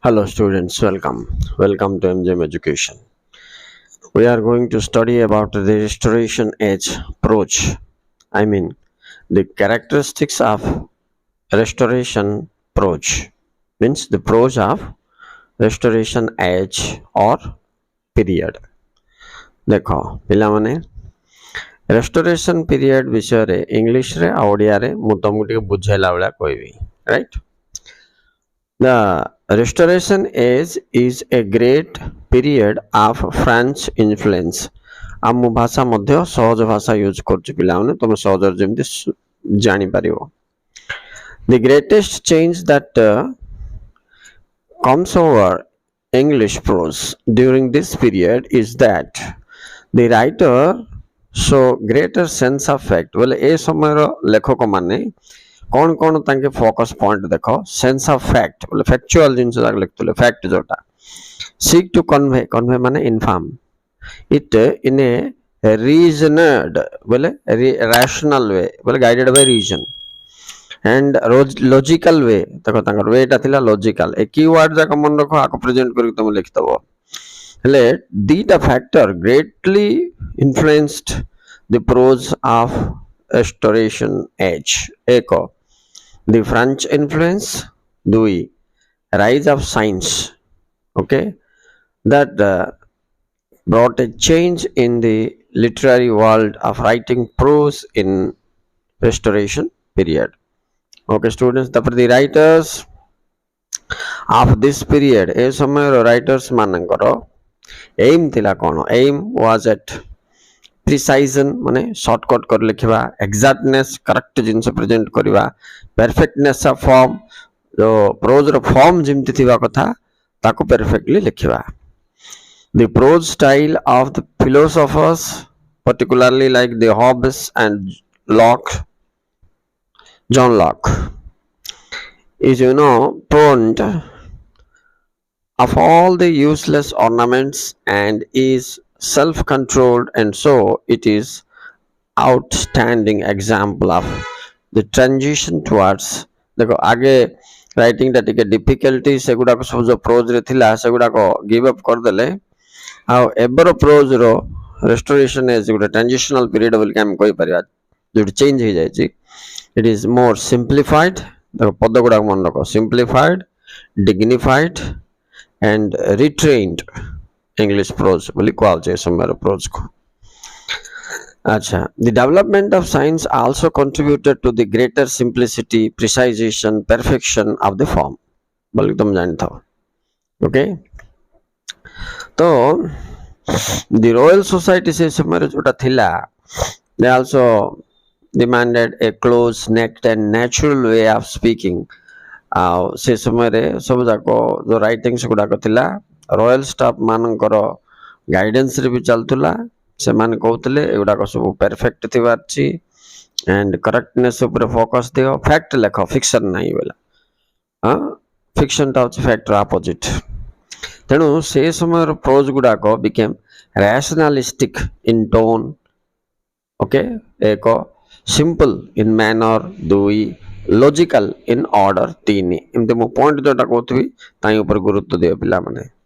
Hello students, welcome to MGM Education. We are going to study about the restoration age approach. I mean the characteristics of restoration approach, means the approach of restoration age or period. देखो पिलामाने restoration period विषय English रे आ ओडिया रे मु तुमको टिके बुझाइला बेला कहबी, right? The Restoration Age is a great period of French influence. आम भाषा मध्य सहज भाषा यूज करछु पिलाने तुम सहज जेमति जानि परिबो. The greatest change that comes over English prose during this period is that the writer show greater sense of fact. बोले ए समय रो लेखक माने कौन कौन तांके फोकस पॉइंट देखो सेंस ऑफ फैक्ट बोले फैक्चुअल जिनस जाक लिखतले फैक्ट जोटा सीक टू कन्वे माने inform it in a reasoned बोले रैशनल वे बोले guided by reason and logical way देखो तांकर वेटा थिला लॉजिकल ए कीवर्ड जाक मन रखो आको प्रेजेंट करि तुम लिखतबो हेले दीटा factor greatly influenced the prose of restoration age. एको the French influence, dui rise of science, okay, that brought a change in the literary world of writing prose in restoration period. Okay students, the writers of this period ए समय writers मानकर aim थिला कोन, aim was at precision माने shortcut कर लिखवा exactness correct जिनस present करवा परफेक्टनेस ऑफ फॉर्म जो प्रोज रो फॉर्म जिमति थिबा कथा ताको परफेक्टली लिखवा the prose style of the philosophers particularly like the Hobbes and Locke John Locke is prone of all the useless ornaments and is self-controlled, and so it is outstanding example of the transition towards देखो आगे writing टा टिके difficulty से गुडा को सब जो pros रे थिला से गुडा को गिव अप कर देले आ एबर प्रोज रो रेस्टोरेशन एज गुडा ट्रांजिशनल पीरियड बोल के हम कोई परिया जो चेंज हो जाय छी इट इज मोर सिंपलीफाइड देखो पद गुडा मन रखो simplified dignified and restrained English prose बोली क्वाल चाहिए समय prose को. अच्छा, the development of science also contributed to the greater simplicity, precision, perfection of the form. बोली तुम जानते हो, okay? तो the Royal Society से समय जोटा थिला, they also demanded a close-necked and natural way of speaking. से समय रे सब जाको जो writings गुड़ा को थिला रॉयल स्टाफ मानकर गाइडेंस रे भी चलतुला से मान कहतले एगुडा को सब परफेक्ट थिबारची एंड करेक्टनेस ऊपर फोकस दियो फैक्ट लेखो फिक्शन नहीं बोला हां फिक्शन टा फैक्ट अपोजिट तेनु से समय प्रोज गुडा को became rationalistic in tone okay एको सिंपल इन मैनर दुई लॉजिकल इन ऑर्डर तीन एमते मो पॉइंट जोटा कहथबी ताई ऊपर गुरुत्व दियो पिला माने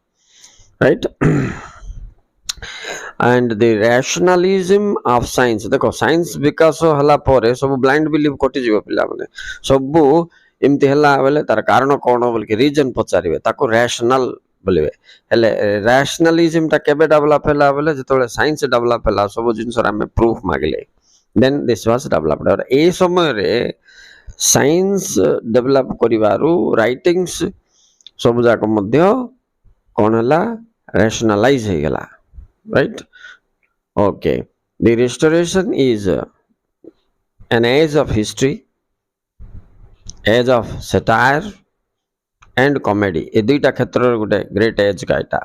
right and the rationalism of science देखो साइंस विकास हला परे सब ब्लाइंड बिलीव कटि जीव पिला माने सब एमती हला बेले तार कारण कोन बोल के रीजन पचारिबे ताको रैशनल बोलिबे हेले रैशनलिज्म ता केबे डेवलप हला बेले जतोले साइंस डेवलप हला सब जिंस हमें प्रूफ मागले देन दिस वाज डेवलप्ड और ए समय रे साइंस डेवलप करिवारु राइटिंग्स सब जाक मध्य कोन हला rationalize हो गला right okay the restoration is an age of history age of satire and comedy ए दुईटा क्षेत्र गुटे ग्रेट एज का एटा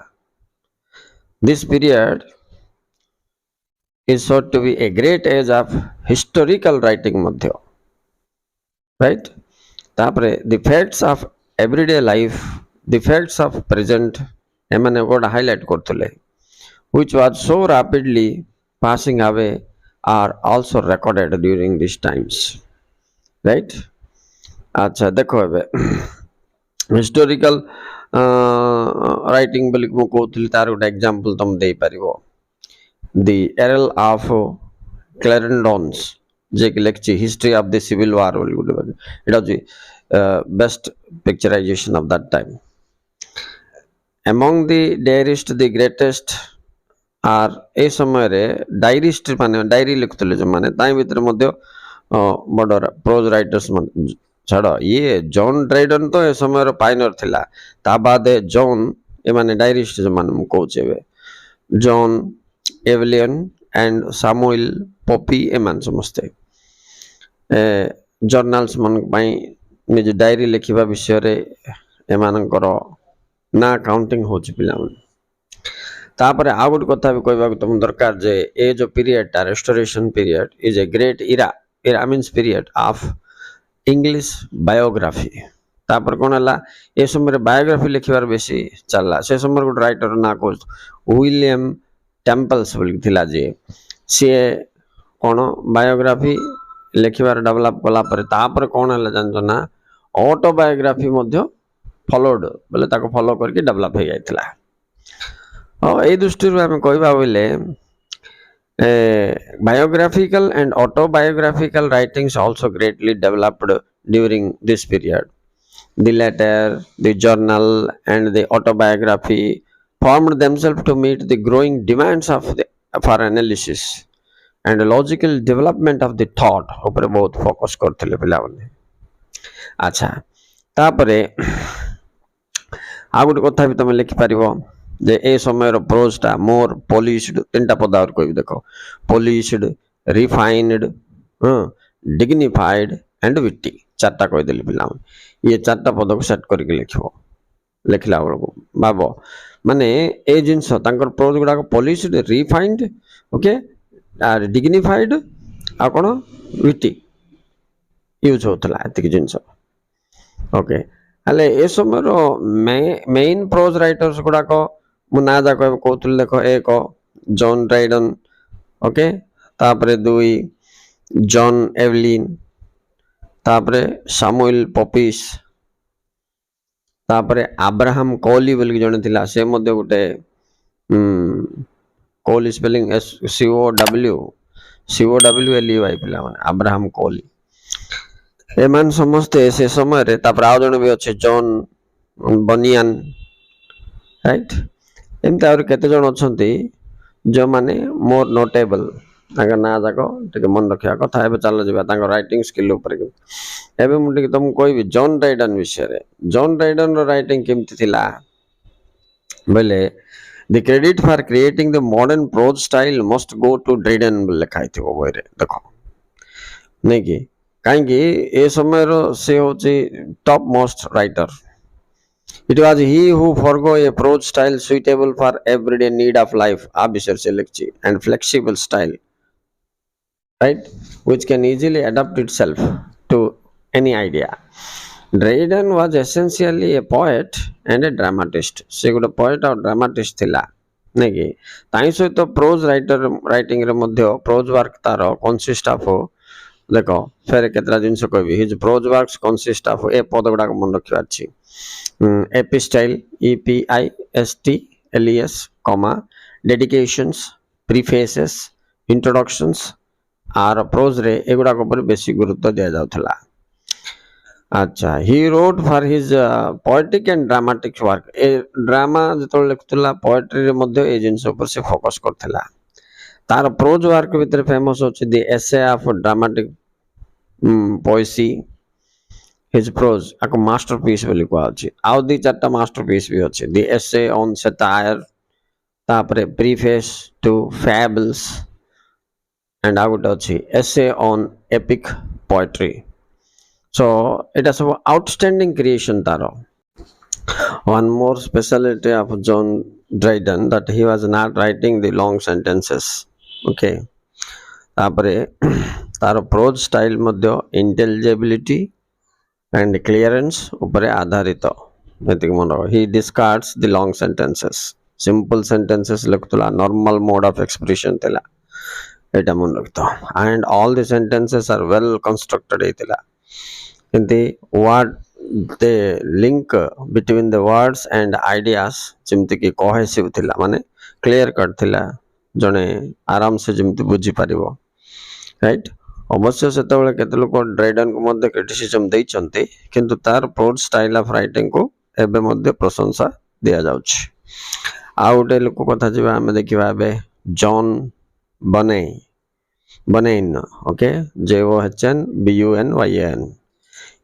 this period is thought to be a great age of historical writing Madhya right तापरे the facts of everyday life the facts of present एमने गोटा highlight करथले which was so rapidly passing away are also recorded during these times right अच्छा देखो एबे historical writing ବୋଲି ମୁଁ କହୁଥିଲି ତାର ଗୋଟେ ଏକ୍ଜାମ୍ପଲ୍ ତମେ ଦେଇପାରିବ। ଦି ଏରଲ୍ ଅଫ୍ କ୍ଲାରେଣ୍ଡନ୍ସ ଯିଏକି ଲେଖିଛି history of the civil war ବୋଲି ଗୋଟେ ଏଇଟା ହେଉଛି best picturization of that time. among the diarist the greatest are ଏ ସମୟରେ ଡାଇରିଷ୍ଟ ମାନେ ଡାଇରୀ ଲେଖୁଥିଲେ ଯେଉଁମାନେ ତା ଭିତରେ ମଧ୍ୟ ବଡ଼ ପ୍ରୋଜ୍ ରାଇଟର୍ସ ମାନେ ଛାଡ଼ ଇଏ ଜନ୍ ଡ୍ରାଇଡନ୍ ତ ଏ ସମୟର ପାଇନର ଥିଲା। ତା ବାଦ ଜନ୍ ଏମାନେ ଡାଇରିଷ୍ଟ ଯେଉଁମାନେ ମୁଁ କହୁଛି ଏବେ ଜନ୍ ଏଭଲିୟନ୍ ଆଣ୍ଡ ସାମୁଏଲ୍ ପପି ଏମାନେ ସମସ୍ତେ ଜର୍ନାଲ୍ସ ମାନଙ୍କ ପାଇଁ ନିଜ ଡାଇରୀ ଲେଖିବା ବିଷୟରେ ଏମାନଙ୍କର ନା କାଉଣ୍ଟିଂ ହେଉଛି ପିଲାମାନେ। ତାପରେ ଆଉ ଗୋଟେ କଥା ବି କହିବାକୁ ତମ ଦରକାର ଯେ ଏ ଯେଉଁ ପିରିୟଡ଼ଟା restoration period is a great era means period of English biography. ତାପରେ କ'ଣ ହେଲା ଏ ସମୟରେ ବାୟୋଗ୍ରାଫି ଲେଖିବାର ବେଶୀ ଚାଲିଲା। ସେ ସମୟରେ ଗୋଟେ ରାଇଟର ନାଁ କହୁଛି ୱିଲିୟମ୍ ଟେମ୍ପଲ୍ସ ବୋଲି ଥିଲା ଯିଏ ସିଏ କ'ଣ ବାୟୋଗ୍ରାଫି ଲେଖିବାର ଡେଭଲପ୍ କଲା ପରେ ତାପରେ କ'ଣ ହେଲା ଜାଣିଛ ନା ଅଟୋବାୟୋଗ୍ରାଫି ମଧ୍ୟ ଫଲୋଡ୍ ବୋଲେ ତାକୁ ଫଲୋ କରିକି ଡେଭଲପ୍ ହେଇଯାଇଥିଲା। ଏଇ ଦୃଷ୍ଟିରୁ ଆମେ କହିବା ବୋଇଲେ biographical and autobiographical writings also greatly developed during this period. The letter, the journal, and the autobiography formed themselves to meet the growing demands for analysis and logical development of the thought ଉପରେ ବହୁତ focus କରୁଥିଲେ ପିଲାମାନେ। ଆଚ୍ଛା ତାପରେ ଆଉ ଗୋଟେ କଥା ବି ତମେ ଲେଖିପାରିବ ଯେ ଏ ସମୟର ପ୍ରୋଜ୍ଟା ମୋର୍ ପଲିସ୍ଡ ତିନିଟା ପଦ ଆହୁରି କହିବି ଦେଖ ପଲିସ୍ଡ ରିଫାଇନ୍ଡ ଡିଗ୍ନିଫାଏଡ ଆଣ୍ଡ ୱିଟି ଚାରିଟା କହିଦେଲି ପିଲାମାନେ। ଇଏ ଚାରିଟା ପଦକୁ ସେଟ୍ କରିକି ଲେଖିବ। ଲେଖିଲା ବେଳକୁ ଭାବ ମାନେ ଏ ଜିନିଷ ତାଙ୍କର ପ୍ରୋଜ୍ ଗୁଡ଼ାକ ପଲିସ୍ଡ ରିଫାଇନ୍ଡ ଓକେ ଡିଗ୍ନିଫାଏଡ ଆଉ କ'ଣ ୱିଟି ୟୁଜ୍ ହେଉଥିଲା ଏତିକି ଜିନିଷ ଓକେ। ହେଲେ ଏ ସମୟର ମେନ୍ ପ୍ରୋଜ୍ ରାଇଟର୍ସ ଗୁଡ଼ାକ ମୁଁ ନାଁ ଯାକ କହୁଥିଲି ଦେଖ ଏକ ଜନ୍ ଡ୍ରାଇଡନ୍ ଓକେ ତାପରେ ଦୁଇ ଜନ୍ ଏଭଲିନ୍ ତାପରେ ସାମୁଏଲ୍ ପପିସ୍ ତାପରେ ଆବ୍ରାହମ୍ କୋଲି ବୋଲିକି ଜଣେ ଥିଲା ସେ ମଧ୍ୟ ଗୋଟେ କୋଲି ସ୍ପେଲିଂ COWLEY ପିଲାମାନେ ଆବ୍ରାହମ୍ କୋଲି ଏମାନେ ସମସ୍ତେ ସେ ସମୟରେ ତାପରେ ଆଉ ଜଣେ ବି ଅଛି ଜନ୍ ବନିଆନ୍ ରାଇଟ୍ ଏମିତି ଆହୁରି କେତେ ଜଣ ଅଛନ୍ତି ଯେଉଁମାନେ ମୋର୍ ନୋଟେବଲ୍ ତାଙ୍କ ନାଁ ଯାକ ଟିକେ ମନେ ରଖିବା କଥା। ଏବେ ଚାଲ ଯିବା ତାଙ୍କ ରାଇଟିଂ ସ୍କିଲ୍ ଉପରେ। ଏବେ ମୁଁ ଟିକେ ତମକୁ କହିବି ଜନ୍ ଡ୍ରାଇଡନ୍ ବିଷୟରେ। ଜନ୍ ଡ୍ରାଇଡନ୍ର ରାଇଟିଂ କେମିତି ଥିଲା ବୋଇଲେ the credit for creating the modern prose style must go to Dryden ବୋଲି ଲେଖା ହେଇଥିବ ବହିରେ ଦେଖ ନାଇକି କାହିଁକି ଏ ସମୟର ସେ ହେଉଛି top most writer. It was he who forego a prose style suitable for everyday need of life and flexible style, right, which can easily adapt itself to any idea. Dryden was essentially a poet and a dramatist. Se gote poet or dramatist thila naki tai soito prose writing re madhya prose work taro consist of देखो फेर केतरा जिनस कहबी his prose works consist of a पद गुडा मन रखिबार अछि epistle EPISTLES comma dedications prefaces introductions are prose रे एगुडा ऊपर बेसी गुरुत्व दिया जाउथला। अच्छा he wrote for his poetic and dramatic work ए ड्रामा जतो लिखुतला पोएट्री रे मध्ये ए जिनस ऊपर से फोकस करथला। तार प्रोज वर्क भीतर फेमस होछि the essay of dramatic poesy his prose आको मास्टरपीस बोली कहै अछि। आउ दी चारटा मास्टरपीस भी अछि द एसे ऑन सटायर तापरे प्रीफेस टू फैबल्स एंड आउट अछि essay on epic poetry. So it is outstanding creation तारो। One more speciality of John Dryden that he was not writing the long sentences. Okay. तापरे तार prose style मध्य intelligibility and clearance उपरे आधारित एतिक मन ही discards the long sentences simple sentences लिखतला नॉर्मल मोड ऑफ एक्सप्रेशन तेला एटा मन रखतो and all the sentences are well constructed एतिला एंती word the link between the words and ideas ଯେମିତି କି cohesive ଥିଲା ମାନେ clear cut ଥିଲା ଜଣେ ଆରାମ ସେ ଯେମିତି ବୁଝି ପାରିବ ରାଇଟ ଅବଶ୍ୟ ସେତେବେଳେ କେତେ ଲୋକ ଡ୍ରାଇଡନ୍ କୁ ମଧ୍ୟ କ୍ରିଟିସିଜମ ଦେଇଛନ୍ତି କିନ୍ତୁ ତାର ପ୍ରୋଜ ଷ୍ଟାଇଲ ଅଫ ରାଇଟିଂ କୁ ଏବେ ମଧ୍ୟ ପ୍ରଶଂସା ଦିଆଯାଉଛି ଆଉ ଗୋଟେ ଲୋକ କଥା ଯିବା ଆମେ ଦେଖିବା ଏବେ ଜନ୍ ବନେଇନ୍ ओके JOHNBUNYAN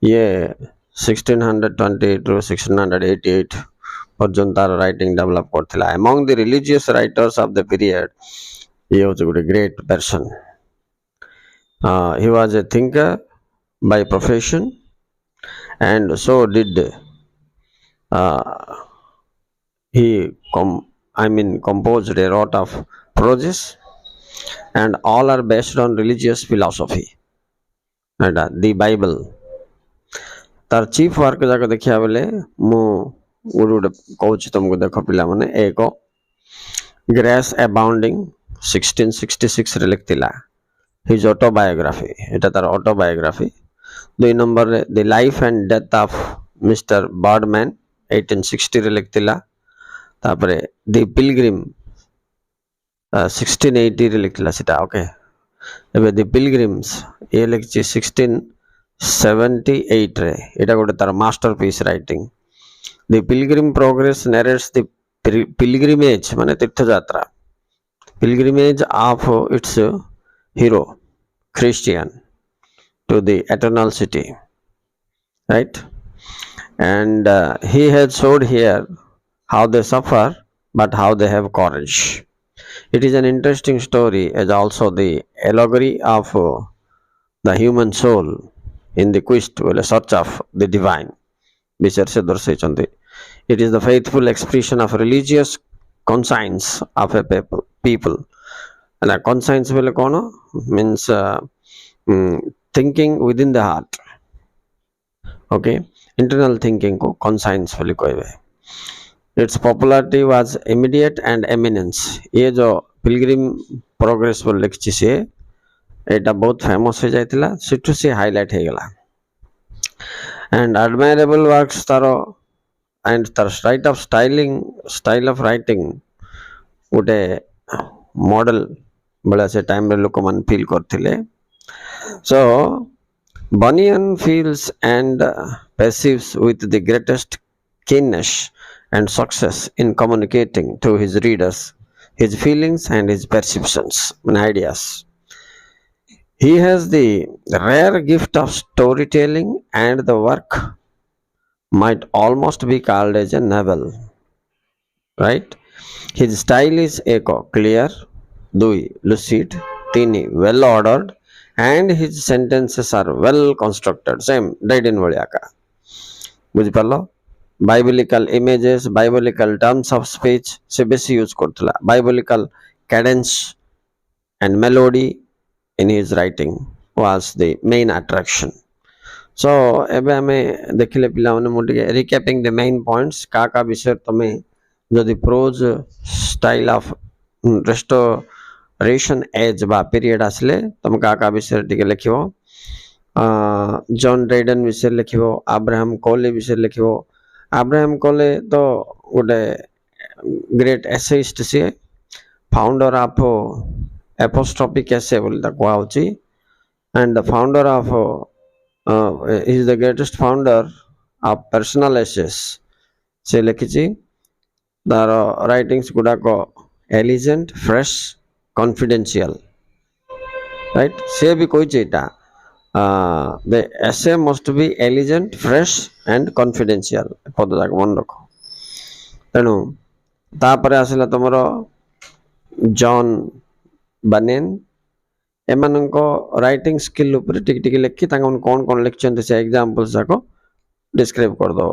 ये 1620 to 1688 पर्यंत तार राइटिंग डेवलप करथिला among the religious writers of the period he was a great person he was a thinker by profession and so did he composed a lot of proses and all are based on religious philosophy and the Bible तार chief work जाक देखिया बेले मु good कहूँ तुमको देख पिला माने एक ग्रेस अबाउंडिंग 1666 रे लिखतिला हिज ऑटोबायोग्राफी एटा तार ऑटोबायोग्राफी 2 नंबर रे the life and death of mister Birdman 1860 रे लिखतिला तापरे द पिलग्रिम 1680 रे लिखतिला सेटा ओके एबे द पिलग्रिम्स ये लिखछि 1678 रे एटा गोटे तार masterpiece writing the Pilgrim progress narrates the pilgrimage माने तीर्थ यात्रा pilgrimage of its hero Christian to the eternal city right and he has showed here how they suffer but how they have courage it is an interesting story as also the allegory of the human soul in the quest or search of the divine विचार से दर्शाइछन्ति it is the faithful expression of religious conscience of a people and conscience बेले कोन means thinking within the heart okay internal thinking को conscience बोली कहबे its popularity was immediate and eminence ये जो pilgrim progress बोल लिखछि से एटा बहुत फेमस हो जायतिला सिटु से हाईलाइट हे गेला and admirable works taro and तार style of writing उटे मॉडल बड़ा से टाइम रे लोक मन फील करथिले so Bunyan feels and perceives with the greatest keenness and success in communicating to his readers his feelings and his perceptions and ideas. He has the rare gift of storytelling and the work might almost be called as a novel. Right? His style is clear, lucid, well ordered and his sentences are well constructed same Dryden भलिया का बुझ पालो biblical images biblical terms of speech से बेसी use करथला biblical cadence and melody in his writing was the main attraction so एबे हमें देखिले पिला माने मोटी recapping the main points का विषय तमे जदि prose style of restoration age बा पीरियड आसले तुम का विषय टिके लिखिबो जॉन ड्राइडन विषय लिखिबो अब्राहम कोले विषय लिखिबो अब्राहम कोले तो गोटे ग्रेट एसेइस्ट से फाउंडर ऑफ एपोस्ट्रोफिक एसे बोल ता होची and the founder of is the greatest founder of personal essays से लिखिची तार राइटिंग्स गुडा को एलिजेंट फ्रेश confidential right से भी कोई चीटा the essay must be elegant fresh and confidential पद जाक मन रखो तेनु तापरे आसिला तमरो जॉन बनेन एमाननको राइटिंग स्किल ऊपर टिक टिक लिखि तांको कोन लिखचन से एग्जांपल्स जाको डिस्क्राइब कर दो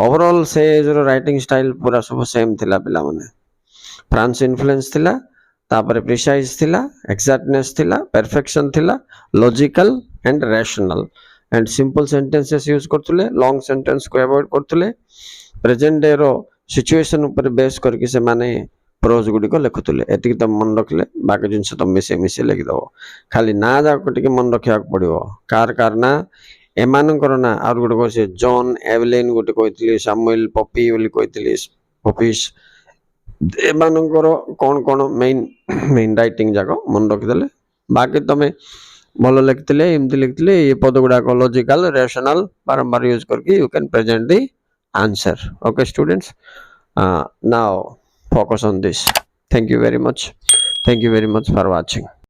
ओवरऑल से जो राइटिंग स्टाइल पूरा सब सेम थिला पिला माने फ्रांस इन्फ्लुएंस थिला तापरे प्रिसाइज थिला एक्सैक्टनेस थिला परफेक्शन थिला logical and rational and simple sentences use करथुले लॉन्ग सेंटेंस को अवॉइड करथुले प्रेजेंट डे रो सिचुएशन ऊपर बेस करके से माने प्रोज गुडी को लिखुथुले एतिक त मन रखले बाकी जिंस त मिसे लिख दो खाली ना जा को टिके मन रखिया पड़ियो कार ना ଏମାନଙ୍କର ନା ଆଉ ଗୋଟେ କହିଛି ଜନ୍ ଏଭଲିନ୍ ଗୋଟେ କହିଥିଲି, ସାମୁଏଲ ପପି ବୋଲି କହିଥିଲି, ପପିସ୍। ଏମାନଙ୍କର କ'ଣ କ'ଣ ମେନ୍ ରାଇଟିଂ ଯାକ ମନେ ରଖିଦେଲେ। ବାକି ତମେ ଭଲ ଲେଖିଥିଲେ, ଏମିତି ଲେଖିଥିଲେ, ଏ ପଦ ଗୁଡ଼ାକ ଲଜିକାଲ ରେସନାଲ ବାରମ୍ବାର ୟୁଜ୍ କରିକି you can present the answer. Okay students, now focus on this. Thank you very much for watching.